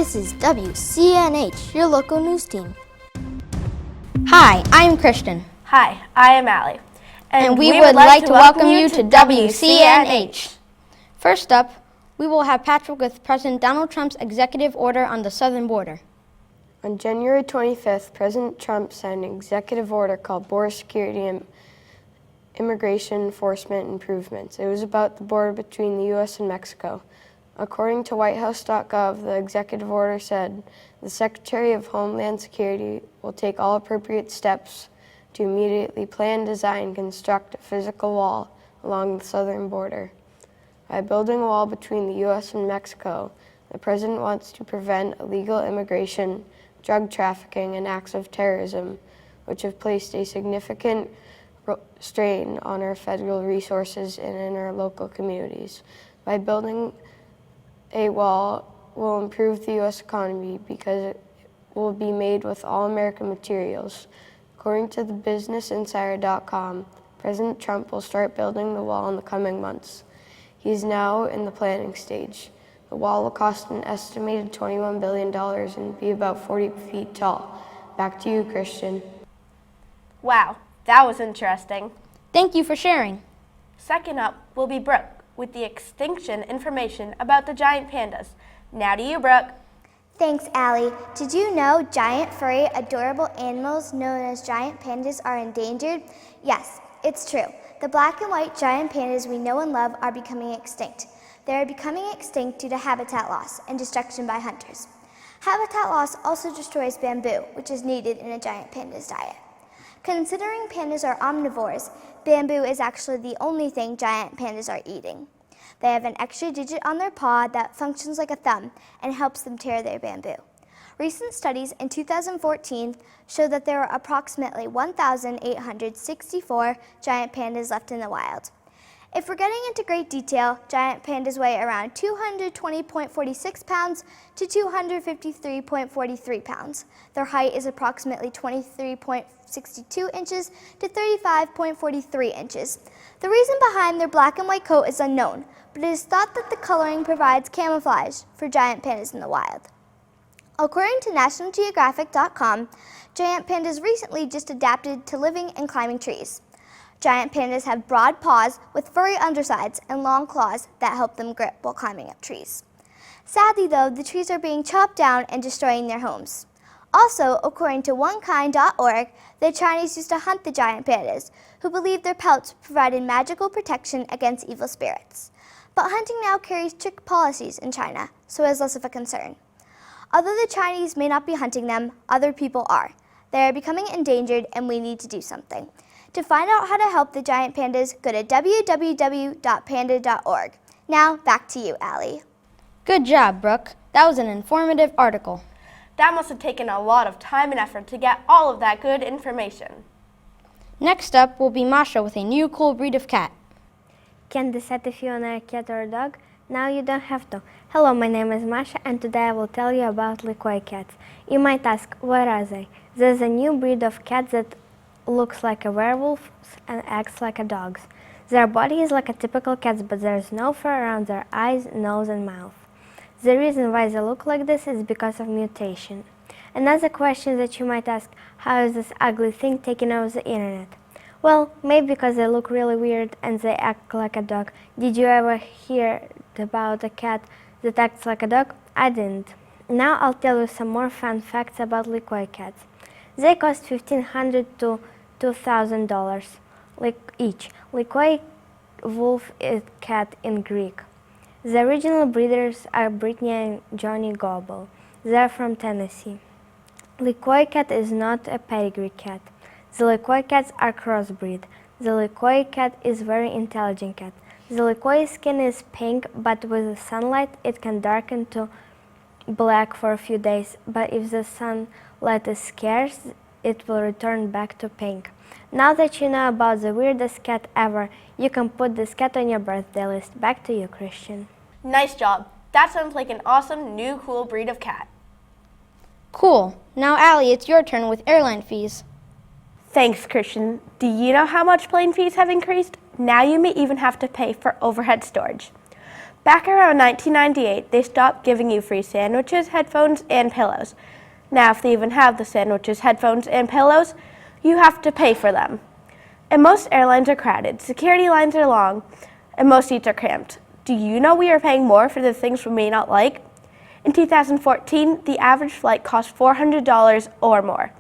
This is WCNH, your local news team. Hi, I'm Christian. Hi, I am Allie. And we would like to welcome you to WCNH. First up, we will have Patrick with President Donald Trump's executive order on the southern border. On January 25th, President Trump signed an executive order called Border Security and Immigration Enforcement Improvements. It was about the border between the U.S. and Mexico. According to whitehouse.gov, the executive order said the Secretary of Homeland Security will take all appropriate steps to immediately plan, design, and construct a physical wall along the southern border. By building a wall between the U.S. and Mexico, the President wants to prevent illegal immigration, drug trafficking, and acts of terrorism, which have placed a significant strain on our federal resources and in our local communities. By building a wall will improve the U.S. economy because it will be made with all American materials. According to the businessinsider.com, President Trump will start building the wall in the coming months. He's now in the planning stage. The wall will cost an estimated $21 billion and be about 40 feet tall. Back to you, Christian. Wow, that was interesting. Thank you for sharing. Second up will be Brooke with the extinction information about the giant pandas. Now to you, Brooke. Thanks, Allie. Did you know giant, furry, adorable animals known as giant pandas are endangered? Yes, it's true. The black and white giant pandas we know and love are becoming extinct. They are becoming extinct due to habitat loss and destruction by hunters. Habitat loss also destroys bamboo, which is needed in a giant panda's diet. Considering pandas are omnivores, bamboo is actually the only thing giant pandas are eating. They have an extra digit on their paw that functions like a thumb and helps them tear their bamboo. Recent studies in 2014 show that there are approximately 1,864 giant pandas left in the wild. If we're getting into great detail, giant pandas weigh around 220.46 pounds to 253.43 pounds. Their height is approximately 23.62 inches to 35.43 inches. The reason behind their black and white coat is unknown, but it is thought that the coloring provides camouflage for giant pandas in the wild. According to NationalGeographic.com, giant pandas recently just adapted to living and climbing trees. Giant pandas have broad paws with furry undersides and long claws that help them grip while climbing up trees. Sadly, though, the trees are being chopped down and destroying their homes. Also, according to onekind.org, the Chinese used to hunt the giant pandas, who believed their pelts provided magical protection against evil spirits. But hunting now carries strict policies in China, so it is less of a concern. Although the Chinese may not be hunting them, other people are. They are becoming endangered and we need to do something. To find out how to help the giant pandas, go to www.panda.org. Now, back to you, Allie. Good job, Brooke. That was an informative article. That must have taken a lot of time and effort to get all of that good information. Next up will be Masha with a new cool breed of cat. Can decide if you want a cat or a dog? Now you don't have to. Hello, my name is Masha and today I will tell you about Likoi cats. You might ask, what are they? There's a new breed of cats that looks like a werewolf and acts like a dog. Their body is like a typical cat's, but there's no fur around their eyes, nose and mouth. The reason why they look like this is because of mutation. Another question that you might ask, how is this ugly thing taking over the internet? Well, maybe because they look really weird and they act like a dog. Did you ever hear about a cat that acts like a dog? I didn't. Now I'll tell you some more fun facts about Likoi cats. They cost $1,500 to $2,000 each. Likoi wolf is cat in Greek. The original breeders are Brittany and Johnny Gobble. They are from Tennessee. Likoi cat is not a pedigree cat. The Likoi cats are crossbreed. The Likoi cat is very intelligent cat. The Likoi skin is pink, but with the sunlight it can darken to black for a few days. But if the sunlight is scarce, it will return back to pink. Now that you know about the weirdest cat ever, you can put this cat on your birthday list. Back to you, Christian. Nice job. That sounds like an awesome new cool breed of cat. Cool. Now, Allie, it's your turn with airline fees. Thanks, Christian. Do you know how much plane fees have increased? Now you may even have to pay for overhead storage. Back around 1998, they stopped giving you free sandwiches, headphones, and pillows. Now, if they even have the sandwiches, headphones, and pillows, you have to pay for them. And most airlines are crowded, security lines are long, and most seats are cramped. Do you know we are paying more for the things we may not like? In 2014, the average flight cost $400 or more.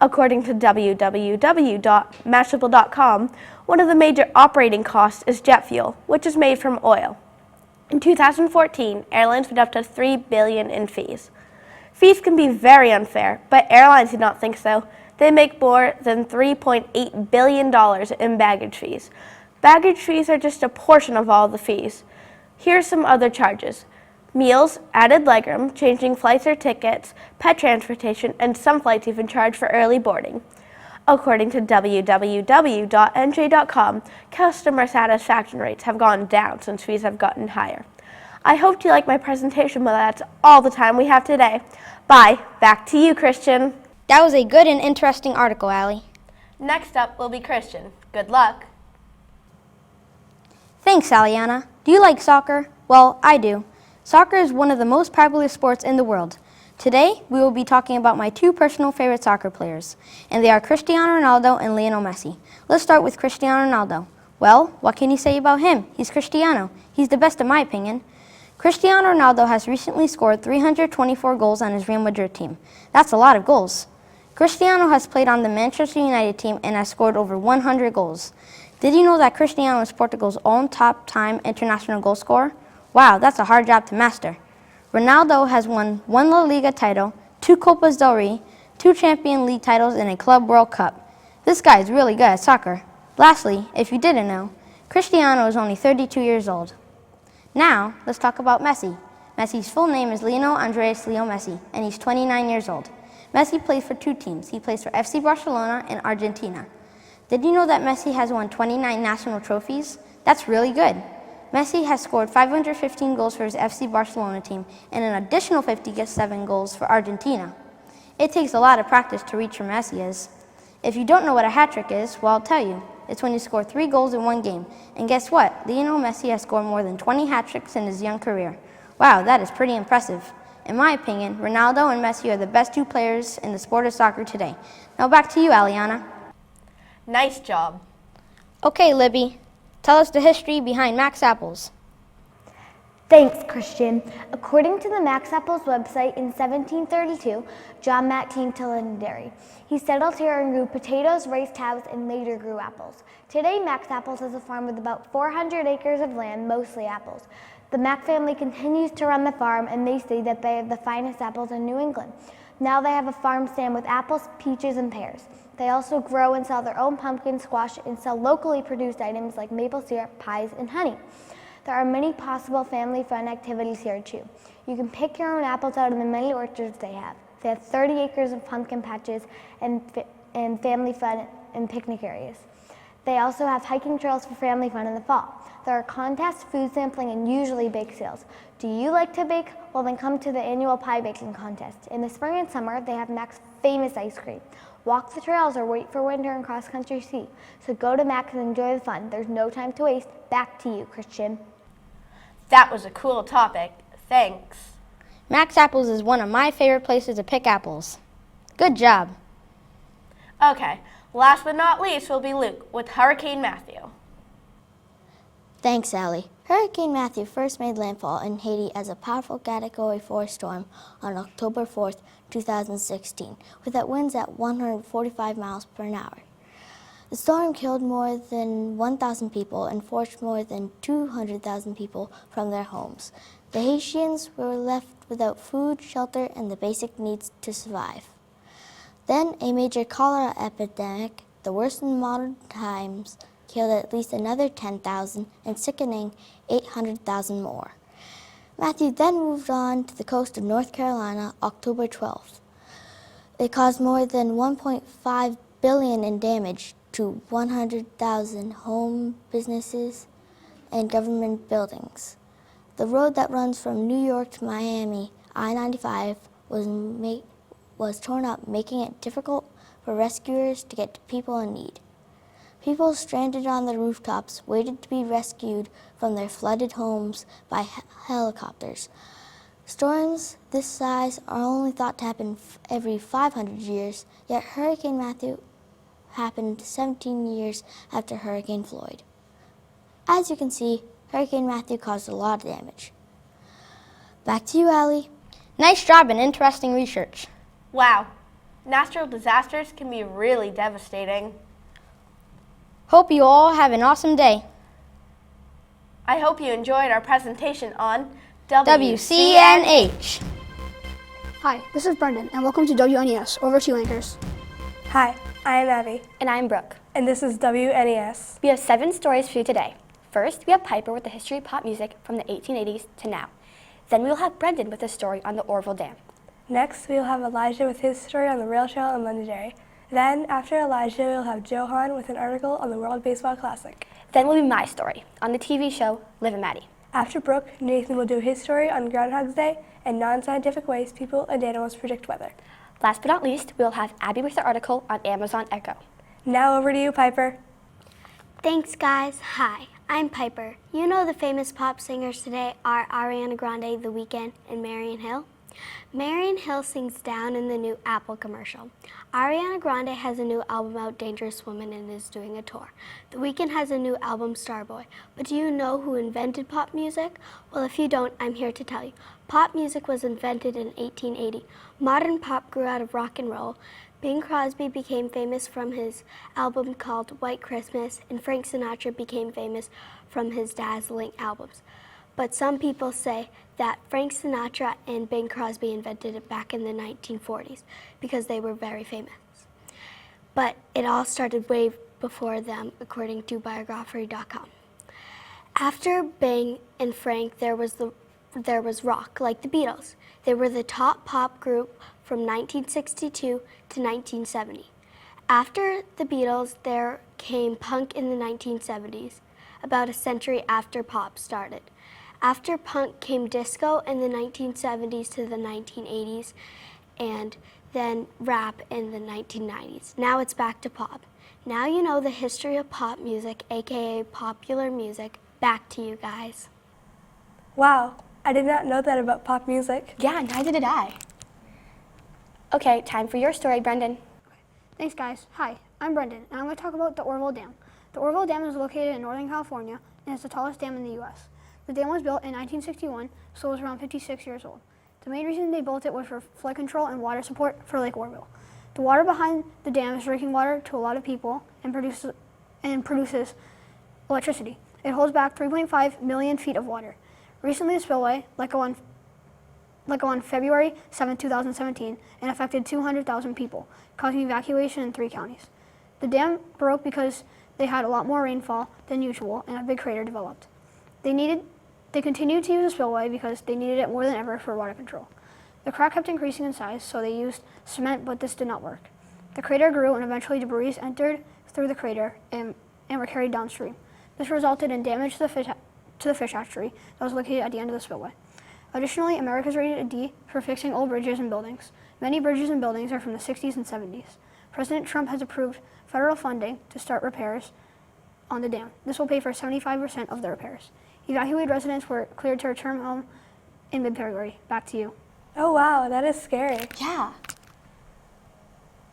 According to www.mashable.com, one of the major operating costs is jet fuel, which is made from oil. In 2014, airlines paid up to $3 billion in fees. Fees can be very unfair, but airlines do not think so. They make more than $3.8 billion in baggage fees. Baggage fees are just a portion of all the fees. Here are some other charges: meals, added legroom, changing flights or tickets, pet transportation, and some flights even charge for early boarding. According to www.nj.com, customer satisfaction rates have gone down since fees have gotten higher. I hope you like my presentation, but that's all the time we have today. Bye. Back to you, Christian. That was a good and interesting article, Allie. Next up will be Christian. Good luck. Thanks, Aliana. Do you like soccer? Well, I do. Soccer is one of the most popular sports in the world. Today, we will be talking about my two personal favorite soccer players, and they are Cristiano Ronaldo and Lionel Messi. Let's start with Cristiano Ronaldo. Well, what can you say about him? He's Cristiano. He's the best in my opinion. Cristiano Ronaldo has recently scored 324 goals on his Real Madrid team. That's a lot of goals. Cristiano has played on the Manchester United team and has scored over 100 goals. Did you know that Cristiano is Portugal's own top-time international goal scorer? Wow, that's a hard job to master. Ronaldo has won 1 La Liga title, 2 Copas del Rey, 2 Champions League titles, and a Club World Cup. This guy is really good at soccer. Lastly, if you didn't know, Cristiano is only 32 years old. Now, let's talk about Messi. Messi's full name is Lionel Andres Leo Messi, and he's 29 years old. Messi plays for 2 teams. He plays for FC Barcelona and Argentina. Did you know that Messi has won 29 national trophies? That's really good. Messi has scored 515 goals for his FC Barcelona team and an additional 57 goals for Argentina. It takes a lot of practice to reach where Messi is. If you don't know what a hat trick is, well, I'll tell you. It's when you score 3 goals in one game. And guess what? Lionel Messi has scored more than 20 hat tricks in his young career. Wow, that is pretty impressive. In my opinion, Ronaldo and Messi are the best 2 players in the sport of soccer today. Now back to you, Aliana. Nice job. Okay, Libby, tell us the history behind Max Apples. Thanks, Christian. According to the Max Apples website, in 1732, John Mack came to Londonderry. He settled here and grew potatoes, raised cows, and later grew apples. Today, Max Apples is a farm with about 400 acres of land, mostly apples. The Mack family continues to run the farm, and they say that they have the finest apples in New England. Now they have a farm stand with apples, peaches, and pears. They also grow and sell their own pumpkin, squash, and sell locally produced items like maple syrup, pies, and honey. There are many possible family fun activities here too. You can pick your own apples out of the many orchards they have. They have 30 acres of pumpkin patches and family fun and picnic areas. They also have hiking trails for family fun in the fall. There are contests, food sampling, and usually bake sales. Do you like to bake? Well, then come to the annual pie baking contest. In the spring and summer, they have Mac's famous ice cream. Walk the trails or wait for winter and cross-country ski. So go to Mac's and enjoy the fun. There's no time to waste. Back to you, Christian. That was a cool topic. Thanks. Max Apples is one of my favorite places to pick apples. Good job. Okay, last but not least will be Luke with Hurricane Matthew. Thanks, Allie. Hurricane Matthew first made landfall in Haiti as a powerful Category 4 storm on October 4th, 2016, with winds at 145 miles per hour. The storm killed more than 1,000 people and forced more than 200,000 people from their homes. The Haitians were left without food, shelter, and the basic needs to survive. Then a major cholera epidemic, the worst in modern times, killed at least another 10,000 and sickening 800,000 more. Matthew then moved on to the coast of North Carolina October 12th. It caused more than $1.5 billion in damage to 100,000 home, businesses, and government buildings. The road that runs from New York to Miami, I-95, was torn up, making it difficult for rescuers to get to people in need. People stranded on the rooftops waited to be rescued from their flooded homes by helicopters. Storms this size are only thought to happen every 500 years, yet Hurricane Matthew happened 17 years after Hurricane Floyd. As you can see, Hurricane Matthew caused a lot of damage. Back to you, Allie. Nice job and interesting research. Wow, natural disasters can be really devastating. Hope you all have an awesome day. I hope you enjoyed our presentation on WCNH. Hi, this is Brendan, and welcome to WNES. Over to you, anchors. Hi, I am Abby, And I'm Brooke. and this is WNES. We have 7 stories for you today. First, we have Piper with the history of pop music from the 1880s to now. Then we will have Brendan with a story on the Orville Dam. Next, we will have Elijah with his story on the rail trail in Londonderry. Then, after Elijah, we will have Johan with an article on the World Baseball Classic. Then will be my story on the TV show Liv and Maddie. After Brooke, Nathan will do his story on Groundhog's Day and non-scientific ways people and animals predict weather. Last but not least, we will have Abby with her article on Amazon Echo. Now over to you, Piper. Thanks, guys. Hi, I'm Piper. You know the famous pop singers today are Ariana Grande, The Weeknd, and Marian Hill. Marian Hill sings Down in the new Apple commercial. Ariana Grande has a new album out, Dangerous Woman, and is doing a tour. The Weeknd has a new album, Starboy. But do you know who invented pop music? Well, if you don't, I'm here to tell you. Pop music was invented in 1880. Modern pop grew out of rock and roll. Bing Crosby became famous from his album called White Christmas, and Frank Sinatra became famous from his dazzling albums. But some people say that Frank Sinatra and Bing Crosby invented it back in the 1940s because they were very famous. But it all started way before them, according to biography.com. After Bing and Frank, there was rock, like the Beatles. They were the top pop group from 1962 to 1970. After the Beatles, there came punk in the 1970s, about a century after pop started. After punk came disco in the 1970s to the 1980s, and then rap in the 1990s. Now it's back to pop. Now you know the history of pop music, aka popular music. Back to you guys. Wow, I did not know that about pop music. Yeah, neither did I. Okay, time for your story, Brendan. Thanks, guys. Hi, I'm Brendan, and I'm going to talk about the Orville Dam. The Orville Dam is located in Northern California, and it's the tallest dam in the U.S. The dam was built in 1961, so it was around 56 years old. The main reason they built it was for flood control and water support for Lake Orville. The water behind the dam is drinking water to a lot of people and produces electricity. It holds back 3.5 million feet of water. Recently, a spillway, like on February 7, 2017, and affected 200,000 people, causing evacuation in 3 counties. The dam broke because they had a lot more rainfall than usual, and a big crater developed. They continued to use the spillway because they needed it more than ever for water control. The crack kept increasing in size, so they used cement, but this did not work. The crater grew, and eventually debris entered through the crater and were carried downstream. This resulted in damage to the fish hatchery that was located at the end of the spillway. Additionally, America's rated a D for fixing old bridges and buildings. Many bridges and buildings are from the 60s and 70s. President Trump has approved federal funding to start repairs on the dam. This will pay for 75% of the repairs. Evacuated residents were cleared to return home in mid-February. Back to you. Oh wow, that is scary. Yeah.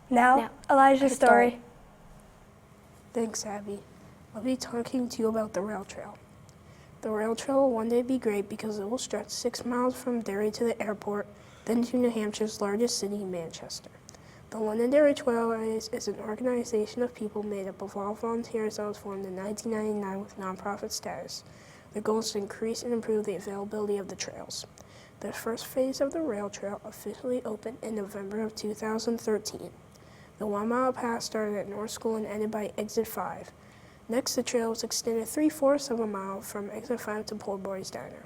Now, Elijah's story. Thanks, Abby. I'll be talking to you about the rail trail. The rail trail will one day be great because it will stretch 6 miles from Derry to the airport, then to New Hampshire's largest city, Manchester. The Londonderry Trailways is an organization of people made up of all volunteers that was formed in 1999 with nonprofit status. The goal is to increase and improve the availability of the trails. The first phase of the rail trail officially opened in November of 2013. The 1-mile path started at North School and ended by Exit 5. Next, the trail was extended 3/4 of a mile from Exit 5 to Poor Boys Diner.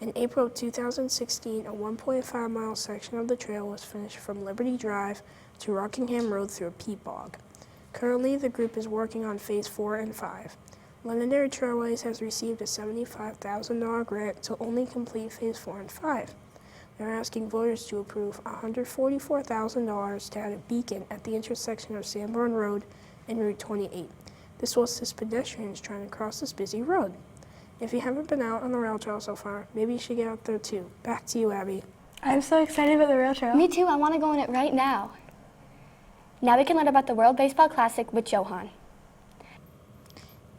In April of 2016, a 1.5-mile section of the trail was finished from Liberty Drive to Rockingham Road through a peat bog. Currently, the group is working on Phase 4 and 5. Londonderry Trailways has received a $75,000 grant to only complete Phase 4 and 5. They're asking voters to approve $144,000 to add a beacon at the intersection of Sanborn Road and Route 28. This will assist pedestrians trying to cross this busy road. If you haven't been out on the rail trail so far, maybe you should get out there too. Back to you, Abby. I'm so excited about the rail trail. Me too, I want to go on it right now. Now we can learn about the World Baseball Classic with Johan.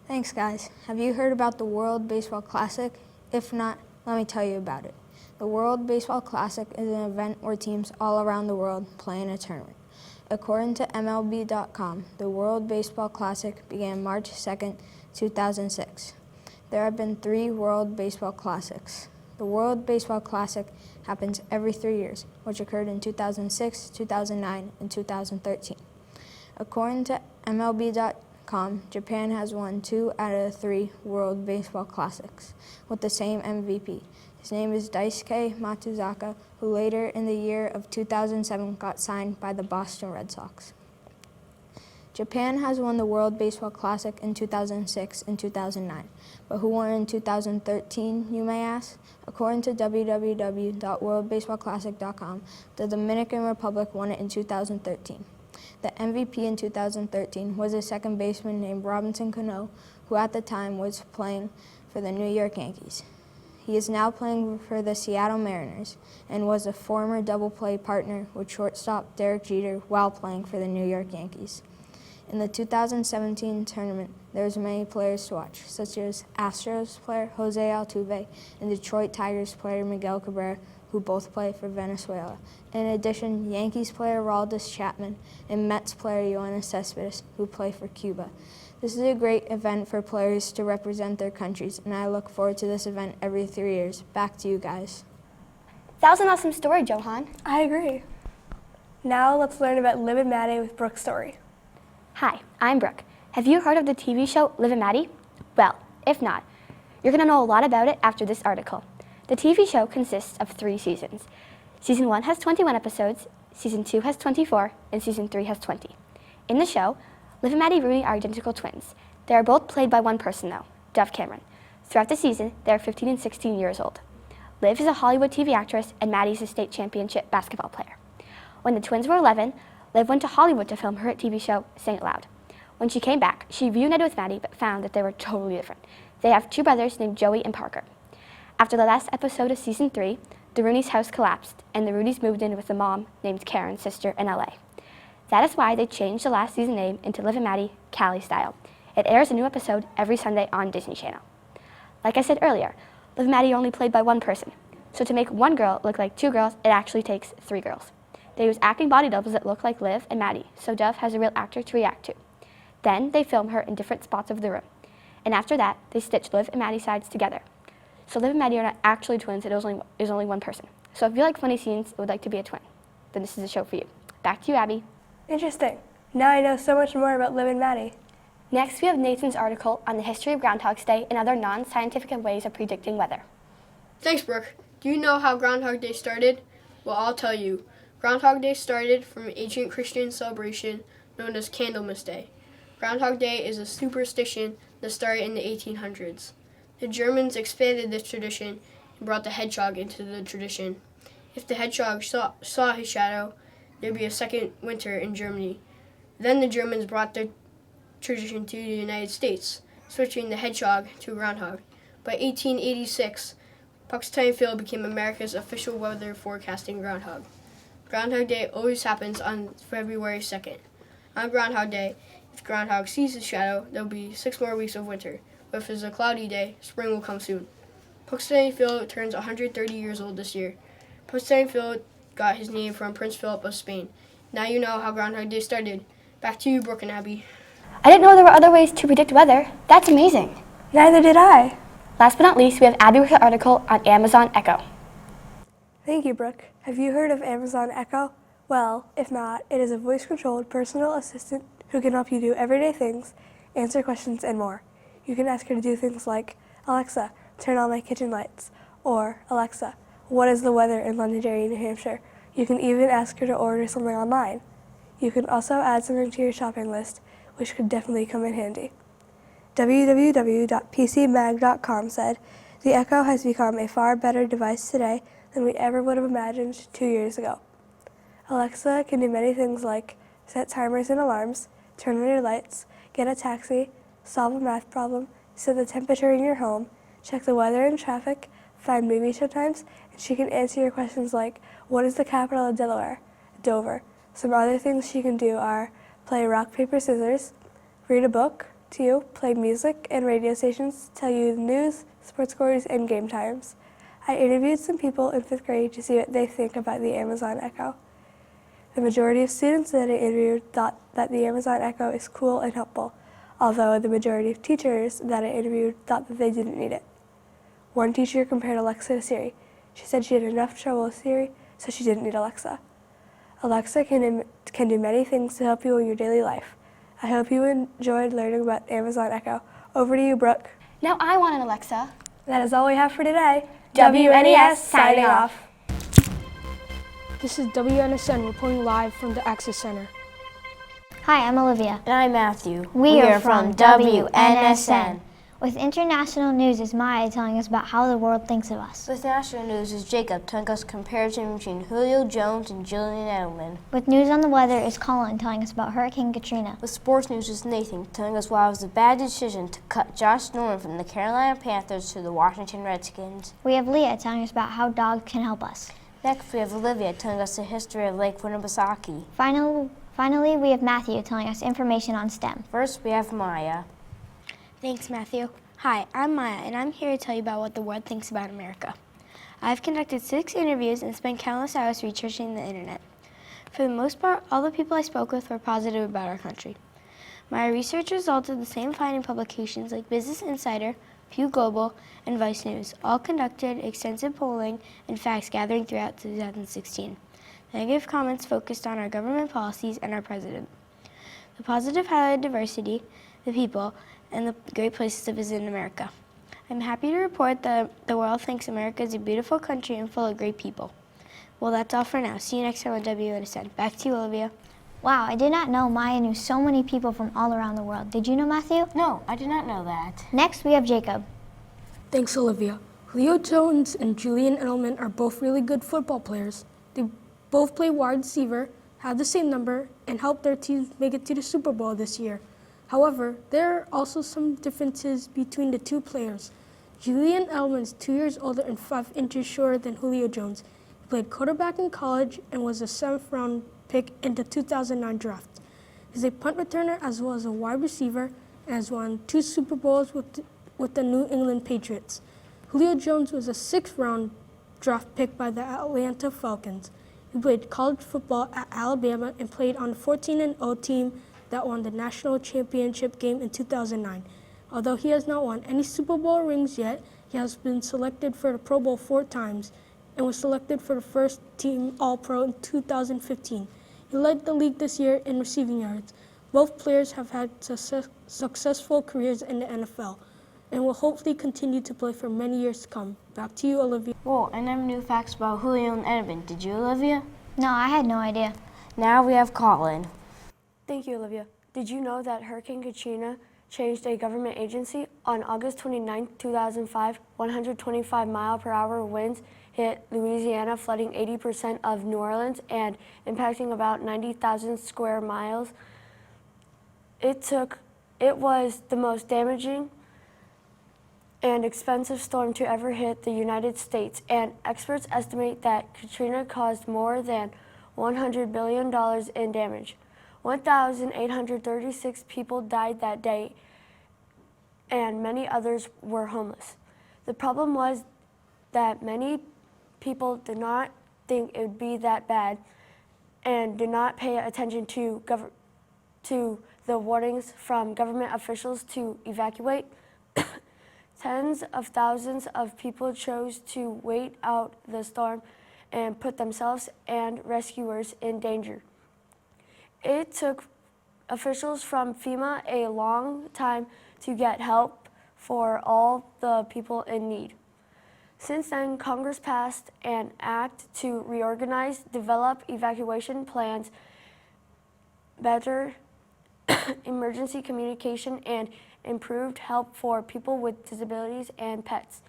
Thanks, guys. Have you heard about the World Baseball Classic? If not, let me tell you about it. The World Baseball Classic is an event where teams all around the world play in a tournament. According to MLB.com, the World Baseball Classic began March 2nd, 2006. There have been 3 World Baseball Classics. The World Baseball Classic happens every 3 years, which occurred in 2006, 2009, and 2013. According to MLB.com, Japan has won 2 out of the 3 World Baseball Classics with the same MVP. His name is Daisuke Matsuzaka, who later in the year of 2007 got signed by the Boston Red Sox. Japan has won the World Baseball Classic in 2006 and 2009, but who won in 2013, you may ask? According to www.worldbaseballclassic.com, the Dominican Republic won it in 2013. The MVP in 2013 was a second baseman named Robinson Cano, who at the time was playing for the New York Yankees. He is now playing for the Seattle Mariners and was a former double-play partner with shortstop Derek Jeter while playing for the New York Yankees. In the 2017 tournament, there were many players to watch, such as Astros player Jose Altuve and Detroit Tigers player Miguel Cabrera, who both play for Venezuela. In addition, Yankees player Aroldis Chapman and Mets player Yoenis Cespedes, who play for Cuba. This is a great event for players to represent their countries, and I look forward to this event every 3 years. Back to you guys. That was an awesome story, Johan. I agree. Now let's learn about Liv and Maddie with Brooke's story. Hi, I'm Brooke. Have you heard of the TV show Liv and Maddie? Well, if not, you're going to know a lot about it after this article. The TV show consists of 3 seasons. Season 1 has 21 episodes, Season 2 has 24, and Season 3 has 20. In the show, Liv and Maddie Rooney are identical twins. They are both played by one person though, Dove Cameron. Throughout the season, they are 15 and 16 years old. Liv is a Hollywood TV actress and Maddie is a state championship basketball player. When the twins were 11, Liv went to Hollywood to film her TV show, Sing It Loud. When she came back, she reunited with Maddie but found that they were totally different. They have 2 brothers named Joey and Parker. After the last episode of Season 3, the Rooney's house collapsed and the Rooneys moved in with a mom named Karen's sister in LA. That is why they changed the last season name into Liv and Maddie, Cali Style. It airs a new episode every Sunday on Disney Channel. Like I said earlier, Liv and Maddie are only played by one person. So to make one girl look like 2 girls, it actually takes 3 girls. They use acting body doubles that look like Liv and Maddie, so Dove has a real actor to react to. Then they film her in different spots of the room. And after that, they stitch Liv and Maddie's sides together. So Liv and Maddie are not actually twins, it is only one person. So if you like funny scenes and would like to be a twin, then this is the show for you. Back to you, Abby. Interesting. Now I know so much more about Liv and Maddie. Next, we have Nathan's article on the history of Groundhog's Day and other non-scientific ways of predicting weather. Thanks, Brooke. Do you know how Groundhog Day started? Well, I'll tell you. Groundhog Day started from an ancient Christian celebration known as Candlemas Day. Groundhog Day is a superstition that started in the 1800s. The Germans expanded this tradition and brought the hedgehog into the tradition. If the hedgehog saw his shadow, there'd be a second winter in Germany. Then the Germans brought the tradition to the United States, switching the hedgehog to a groundhog. By 1886, Puxtine Phil became America's official weather forecasting groundhog. Groundhog Day always happens on February 2nd. On Groundhog Day, if the groundhog sees his shadow, there'll be 6 more weeks of winter. But if it's a cloudy day, spring will come soon. Puxtine Phil turns 130 years old this year. Puxtine Phil got his name from Prince Philip of Spain. Now you know how Groundhog Day started. Back to you, Brooke and Abby. I didn't know there were other ways to predict weather. That's amazing. Neither did I. Last but not least, we have Abby with an article on Amazon Echo. Thank you, Brooke. Have you heard of Amazon Echo? Well, if not, it is a voice-controlled personal assistant who can help you do everyday things, answer questions, and more. You can ask her to do things like, Alexa, turn on my kitchen lights, or Alexa, what is the weather in Londonderry, New Hampshire? You can even ask her to order something online. You can also add something to your shopping list, which could definitely come in handy. www.pcmag.com said, the Echo has become a far better device today than we ever would have imagined 2 years ago. Alexa can do many things like set timers and alarms, turn on your lights, get a taxi, solve a math problem, set the temperature in your home, check the weather and traffic, find movie showtimes, and she can answer your questions like, what is the capital of Delaware? Dover. Some other things she can do are play rock, paper, scissors, read a book to you, play music and radio stations, tell you the news, sports scores, and game times. I interviewed some people in 5th grade to see what they think about the Amazon Echo. The majority of students that I interviewed thought that the Amazon Echo is cool and helpful, although the majority of teachers that I interviewed thought that they didn't need it. One teacher compared Alexa to Siri. She said she had enough trouble with Siri, so she didn't need Alexa. Alexa can do many things to help you in your daily life. I hope you enjoyed learning about Amazon Echo. Over to you, Brooke. Now I want an Alexa. That is all we have for today. WNES signing off. This is WNSN reporting live from the Access Center. Hi, I'm Olivia. And I'm Matthew. We are from WNSN. With international news is Maya telling us about how the world thinks of us. With national news is Jacob telling us comparison between Julio Jones and Julian Edelman. With news on the weather is Colin telling us about Hurricane Katrina. With sports news is Nathan telling us why it was a bad decision to cut Josh Norman from the Carolina Panthers to the Washington Redskins. We have Leah telling us about how dogs can help us. Next we have Olivia telling us the history of Lake Winnipesaukee. Finally, we have Matthew telling us information on STEM. First we have Maya. Thanks, Matthew. Hi, I'm Maya, and I'm here to tell you about what the world thinks about America. I've conducted 6 interviews and spent countless hours researching the internet. For the most part, all the people I spoke with were positive about our country. My research resulted in the same finding publications like Business Insider, Pew Global, and Vice News, all conducted extensive polling and facts gathering throughout 2016. The negative comments focused on our government policies and our president. The positive highlighted diversity, the people, and the great places to visit in America. I'm happy to report that the world thinks America is a beautiful country and full of great people. Well, that's all for now. See you next time on WNSN. Back to you, Olivia. Wow, I did not know Maya knew so many people from all around the world. Did you know, Matthew? No, I did not know that. Next, we have Jacob. Thanks, Olivia. Julio Jones and Julian Edelman are both really good football players. They both play wide receiver, have the same number, and helped their teams make it to the Super Bowl this year. However, there are also some differences between the two players. Julian Edelman is 2 years older and 5 inches shorter than Julio Jones. He played quarterback in college and was a 7th-round pick in the 2009 draft. He's a punt returner as well as a wide receiver and has won 2 Super Bowls with the New England Patriots. Julio Jones was a 6th-round draft pick by the Atlanta Falcons. He played college football at Alabama and played on the 14-0 team that won the national championship game in 2009. Although he has not won any Super Bowl rings yet, he has been selected for the Pro Bowl 4 times and was selected for the first team All-Pro in 2015. He led the league this year in receiving yards. Both players have had successful careers in the NFL and will hopefully continue to play for many years to come. Back to you, Olivia. Whoa, and I have new facts about Julio and Edelman. Did you, Olivia? No, I had no idea. Now we have Colin. Thank you, Olivia. Did you know that Hurricane Katrina changed a government agency? On August 29, 2005, 125-mile-per-hour winds hit Louisiana, flooding 80% of New Orleans and impacting about 90,000 square miles. It was the most damaging and expensive storm to ever hit the United States, and experts estimate that Katrina caused more than $100 billion in damage. 1,836 people died that day, and many others were homeless. The problem was that many people did not think it would be that bad and did not pay attention to the warnings from government officials to evacuate. Tens of thousands of people chose to wait out the storm and put themselves and rescuers in danger. It took officials from FEMA a long time to get help for all the people in need. Since then, Congress passed an act to reorganize, develop evacuation plans, better emergency communication, and improved help for people with disabilities and pets.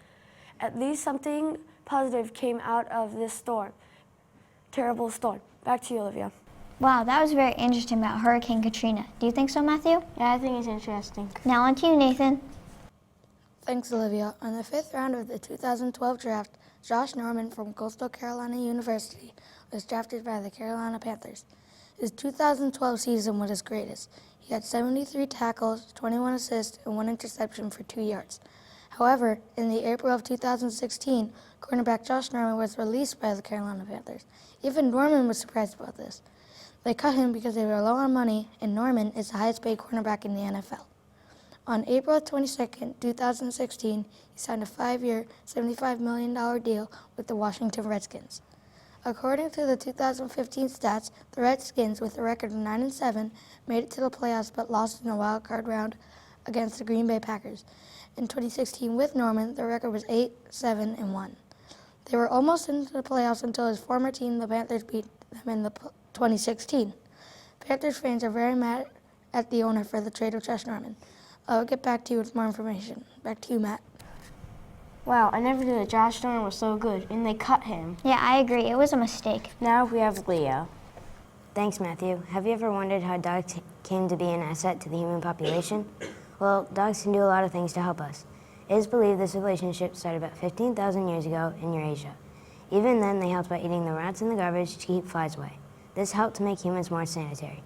At least something positive came out of this storm. Terrible storm. Back to you, Olivia. Wow, that was very interesting about Hurricane Katrina. Do you think so, Matthew? Yeah, I think it's interesting. Now on to you, Nathan. Thanks, Olivia. On the 5th round of the 2012 draft, Josh Norman from Coastal Carolina University was drafted by the Carolina Panthers. His 2012 season was his greatest. He had 73 tackles, 21 assists, and 1 interception for 2 yards. However, in the April of 2016, cornerback Josh Norman was released by the Carolina Panthers. Even Norman was surprised about this. They cut him because they were low on money, and Norman is the highest paid cornerback in the NFL. On April 22, 2016, he signed a 5-year, $75 million deal with the Washington Redskins. According to the 2015 stats, the Redskins, with a record of 9-7, made it to the playoffs but lost in the wild card round against the Green Bay Packers. In 2016, with Norman, the record was 8-7-1. They were almost into the playoffs until his former team, the Panthers, beat them in the 2016. Panthers fans are very mad at the owner for the trade of Josh Norman. I'll get back to you with more information. Back to you, Matt. Wow, I never knew that Josh Norman was so good, and they cut him. Yeah, I agree. It was a mistake. Now we have Leo. Thanks, Matthew. Have you ever wondered how dogs came to be an asset to the human population? Well, dogs can do a lot of things to help us. It is believed this relationship started about 15,000 years ago in Eurasia. Even then, they helped by eating the rats in the garbage to keep flies away. This helped to make humans more sanitary.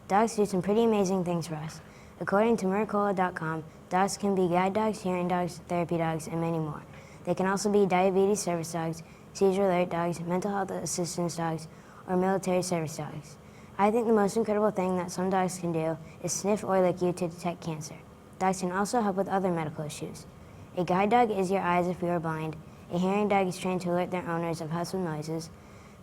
Dogs do some pretty amazing things for us. According to Mercola.com, dogs can be guide dogs, hearing dogs, therapy dogs, and many more. They can also be diabetes service dogs, seizure alert dogs, mental health assistance dogs, or military service dogs. I think the most incredible thing that some dogs can do is sniff or lick you to detect cancer. Dogs can also help with other medical issues. A guide dog is your eyes if you are blind. A hearing dog is trained to alert their owners of household noises.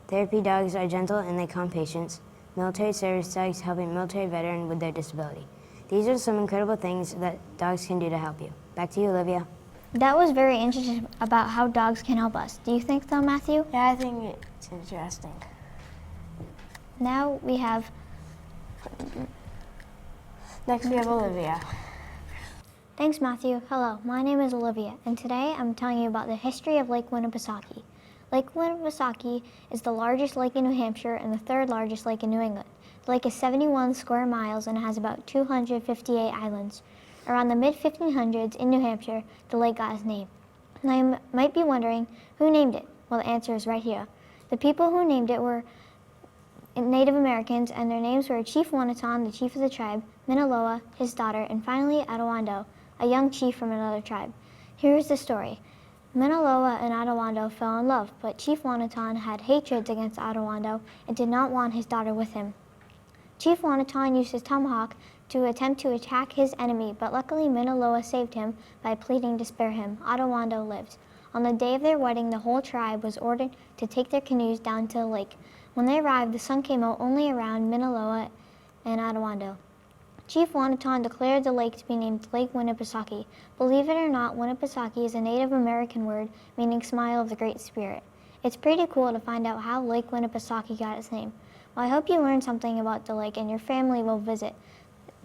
Therapy dogs are gentle and they calm patients. Military service dogs help a military veteran with their disability. These are some incredible things that dogs can do to help you. Back to you, Olivia. That was very interesting about how dogs can help us. Do you think so, Matthew? Yeah, I think it's interesting. Now we have... Next we have Olivia. Thanks, Matthew. Hello, my name is Olivia, and today I'm telling you about the history of Lake Winnipesaukee. Lake Winnipesaukee is the largest lake in New Hampshire and the third largest lake in New England. The lake is 71 square miles and has about 258 islands. Around the mid-1500s in New Hampshire, the lake got its name. Now you might be wondering, who named it? Well, the answer is right here. The people who named it were Native Americans, and their names were Chief Wanatan, the chief of the tribe, Minaloa, his daughter, and finally Adawando, a young chief from another tribe. Here's the story. Minaloa and Adawando fell in love, but Chief Wanatan had hatreds against Adawando and did not want his daughter with him. Chief Wanatan used his tomahawk to attempt to attack his enemy, but luckily Minaloa saved him by pleading to spare him. Adawando lived. On the day of their wedding, the whole tribe was ordered to take their canoes down to the lake. When they arrived, the sun came out only around Minaloa and Adawando. Chief Wanatan declared the lake to be named Lake Winnipesaukee. Believe it or not, Winnipesaukee is a Native American word meaning smile of the Great Spirit. It's pretty cool to find out how Lake Winnipesaukee got its name. Well, I hope you learned something about the lake and your family will visit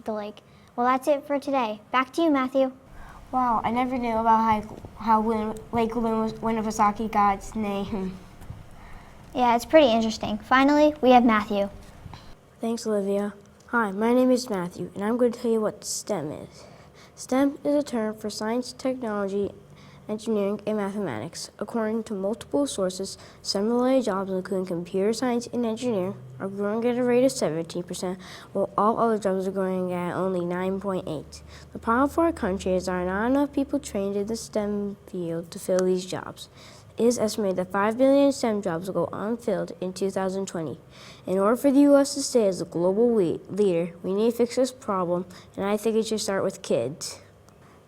the lake. Well, that's it for today. Back to you, Matthew. Wow, I never knew about how Lake Winnipesaukee got its name. Yeah, it's pretty interesting. Finally, we have Matthew. Thanks, Olivia. Hi, my name is Matthew, and I'm going to tell you what STEM is. STEM is a term for science, technology, engineering, and mathematics. According to multiple sources, some related jobs, including computer science and engineering, are growing at a rate of 17%, while all other jobs are growing at only 9.8%. The problem for our country is there are not enough people trained in the STEM field to fill these jobs. It is estimated that 5 billion STEM jobs will go unfilled in 2020. In order for the U.S. to stay as a global leader, we need to fix this problem, and I think it should start with kids.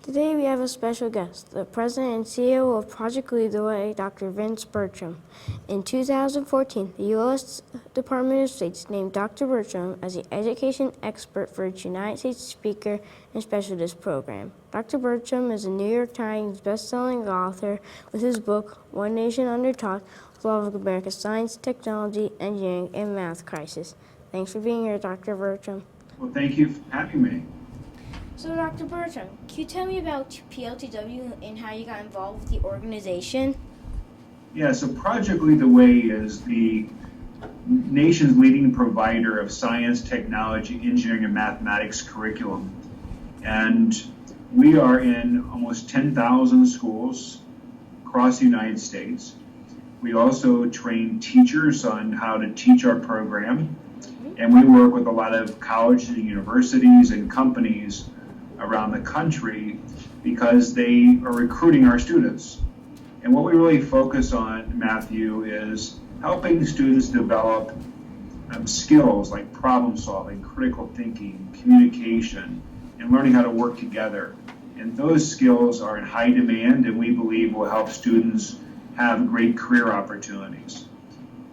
Today we have a special guest, the president and CEO of Project Lead the Way, Dr. Vince Bertram. In 2014, the U.S. Department of State named Dr. Bertram as the education expert for its United States Speaker and Specialist program. Dr. Bertram is a New York Times best-selling author with his book, One Nation Under Taught, Solving America's Science, Technology, Engineering, and Math Crisis. Thanks for being here, Dr. Bertram. Well, thank you for having me. So, Dr. Bertram, can you tell me about PLTW and how you got involved with the organization? Yeah, so Project Lead the Way is the nation's leading provider of science, technology, engineering, and mathematics curriculum. And we are in almost 10,000 schools across the United States. We also train teachers on how to teach our program. And we work with a lot of colleges and universities and companies around the country because they are recruiting our students. And what we really focus on, Matthew, is helping students develop skills like problem solving, critical thinking, communication, and learning how to work together. And those skills are in high demand, and we believe will help students have great career opportunities.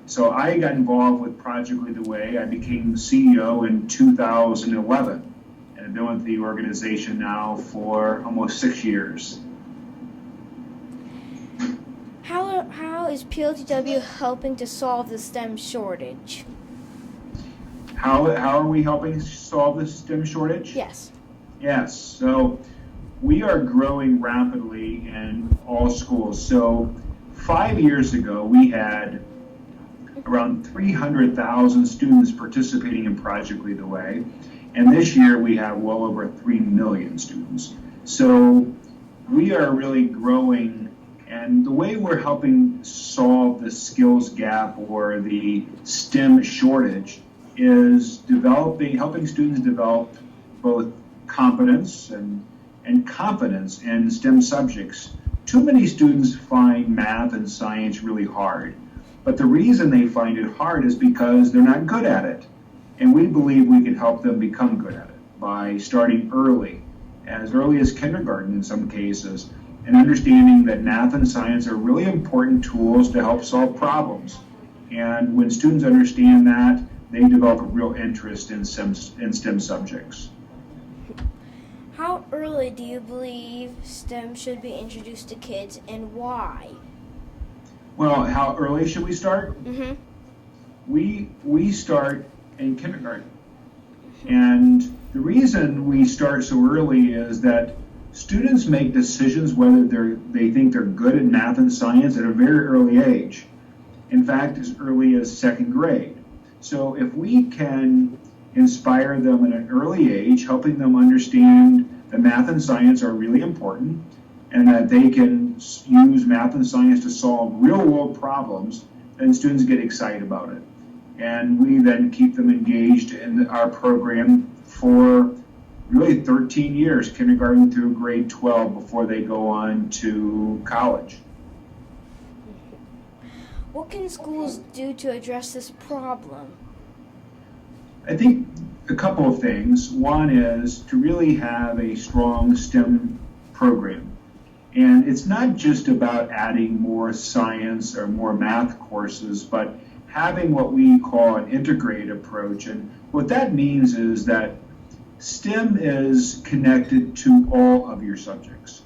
So I got involved with Project Lead the Way. I became CEO in 2011, and I've been with the organization now for almost 6 years. How is PLTW helping to solve the STEM shortage? How are we helping solve the STEM shortage? Yes. Yes. So we are growing rapidly in all schools. So 5 years ago, we had around 300,000 students participating in Project Lead the Way. And this year we have well over 3 million students. So we are really growing, and the way we're helping solve the skills gap or the STEM shortage is helping students develop both competence and confidence in STEM subjects. Too many students find math and science really hard, but the reason they find it hard is because they're not good at it. And we believe we can help them become good at it by starting early as kindergarten in some cases, and understanding that math and science are really important tools to help solve problems. And when students understand that, they develop a real interest in STEM subjects. How early do you believe STEM should be introduced to kids, and why? Well, how early should we start? Mm-hmm. We start in kindergarten. And the reason we start so early is that students make decisions whether they think they're good at math and science at a very early age. In fact, as early as second grade. So if we can inspire them at an early age, helping them understand that math and science are really important and that they can use math and science to solve real-world problems, then students get excited about it. And we then keep them engaged in our program for really 13 years, kindergarten through grade 12, before they go on to college. What can schools do to address this problem? I think a couple of things. One is to really have a strong STEM program. And it's not just about adding more science or more math courses, but having what we call an integrated approach. And what that means is that STEM is connected to all of your subjects.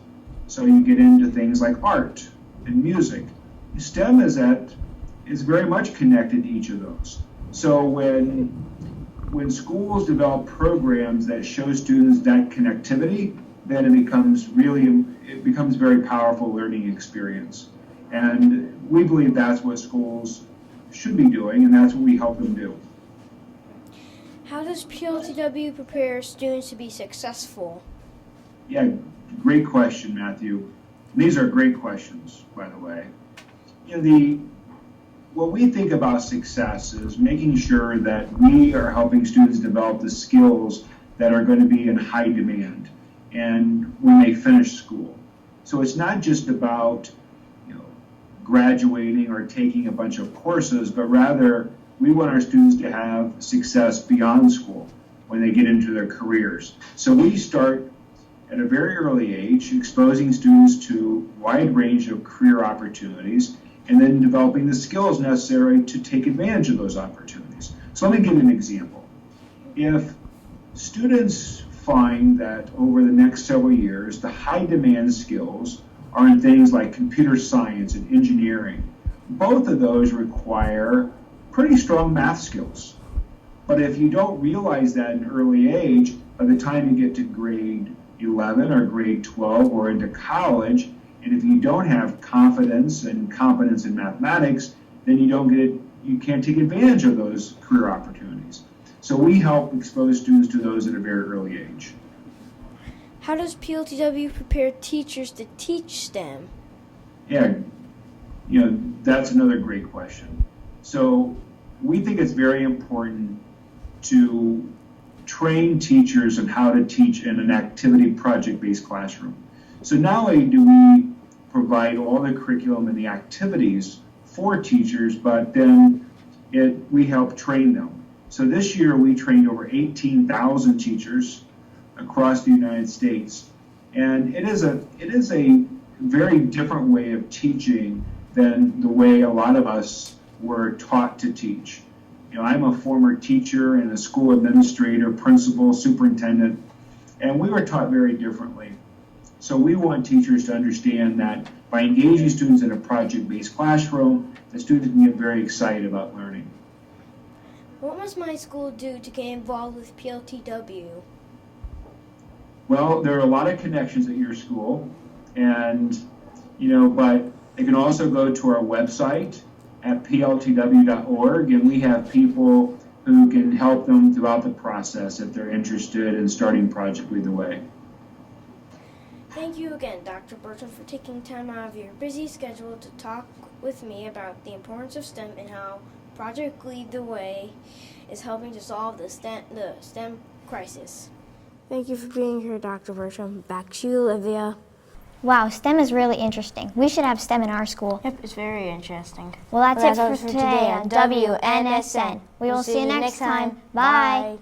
So you get into things like art and music. STEM is very much connected to each of those. So when schools develop programs that show students that connectivity, then it becomes very powerful learning experience. And we believe that's what schools should be doing, and that's what we help them do. How does PLTW prepare students to be successful? Yeah, great question, Matthew. These are great questions, by the way. What we think about success is making sure that we are helping students develop the skills that are going to be in high demand and when they finish school. So it's not just about graduating or taking a bunch of courses, but rather we want our students to have success beyond school when they get into their careers. So we start at a very early age, exposing students to a wide range of career opportunities, and then developing the skills necessary to take advantage of those opportunities. So let me give you an example. If students find that over the next several years, the high demand skills are in things like computer science and engineering, both of those require pretty strong math skills. But if you don't realize that in early age, by the time you get to grade 11 or grade 12 or into college, and if you don't have confidence and competence in mathematics, then you don't get you can't take advantage of those career opportunities. So we help expose students to those at a very early age. How does PLTW prepare teachers to teach STEM? Yeah, that's another great question. So we think it's very important to train teachers on how to teach in an activity project-based classroom. So not only do we provide all the curriculum and the activities for teachers, but then we help train them. So this year we trained over 18,000 teachers across the United States. And it is a very different way of teaching than the way a lot of us were taught to teach. I'm a former teacher and a school administrator, principal, superintendent, and we were taught very differently. So we want teachers to understand that by engaging students in a project-based classroom, the students can get very excited about learning. What must my school do to get involved with PLTW? Well, there are a lot of connections at your school, and but they can also go to our website at pltw.org, and we have people who can help them throughout the process if they're interested in starting Project Lead the Way. Thank you again, Dr. Burton, for taking time out of your busy schedule to talk with me about the importance of STEM and how Project Lead the Way is helping to solve the STEM crisis. Thank you for being here, Dr. Burton. Back to you, Olivia. Wow, STEM is really interesting. We should have STEM in our school. Yep, it's very interesting. Well, that's it for today on WNSN. We will see you next time. Bye.